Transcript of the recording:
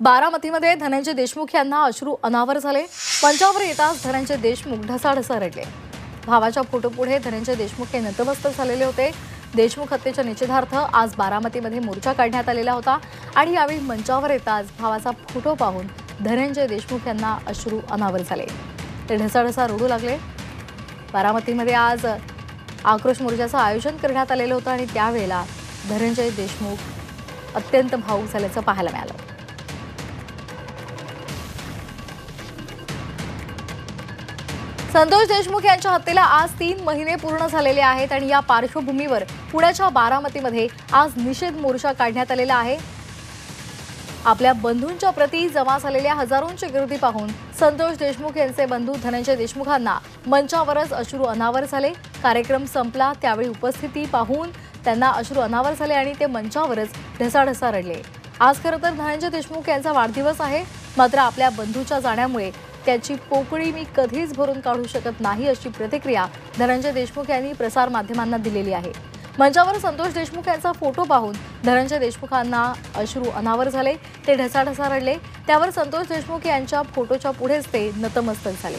बारामतीमध्ये धनंजय देशमुख यांना अश्रू अनावर झाले। मंचावर येताच धनंजय देशमुख ढसाढसा रडले। भावाच्या फोटोपुढे धनंजय देशमुख हे नतमस्तक झालेले होते। देशमुख हत्येच्या निषेधार्थ आज बारामतीमध्ये मोर्चा काढण्यात आलेला होता आणि यावेळी मंचावर येताच भावाचा फोटो पाहून धनंजय देशमुख यांना अश्रू अनावर झाले। ते ढसाढसा रडू लागले। बारामतीमध्ये आज आक्रोश मोर्चाचं आयोजन करण्यात आलेलं होतं आणि त्यावेळेला धनंजय देशमुख अत्यंत भावुक झाल्याचं पाहायला मिळालं। संतोष देशमुख यांच्या हत्येला आज 3 महिने पूर्ण झालेले आहेत आणि या पार्श्वभूमीवर पुण्याच्या बारामतीमध्ये आज निषेध मोर्चा काढण्यात आलेला आहे। आपल्या बंधूंच्या प्रती जमा झालेल्या हजारोंची गर्दी पाहून संतोष देशमुख यांचे बंधू धनंजय देशमुखांना मंचावरच अश्रू अनावर झाले। कार्यक्रम संपला त्यावेळी उपस्थिती पाहून त्यांना अश्रू अनावर झाले आणि ते मंचावरच ढसाढसा रडले। आज खरं तर धनंजय देशमुख यांचा वाढदिवस आहे, मात्र आपल्या बंधूच्या जाण्यामुळे त्याची पोकळी मी कधीच भरून काढू शकत नाही अशी प्रतिक्रिया धनंजय देशमुख यांनी प्रसार माध्यमांना दिलेली आहे। मंचावर संतोष देशमुख यांचा फोटो पाहून धनंजय देशमुखांना अश्रू अनावर झाले। ते ढसाढसा रडले। त्यावर संतोष देशमुख यांच्या फोटोच्या पुढेच ते नतमस्तक झाले।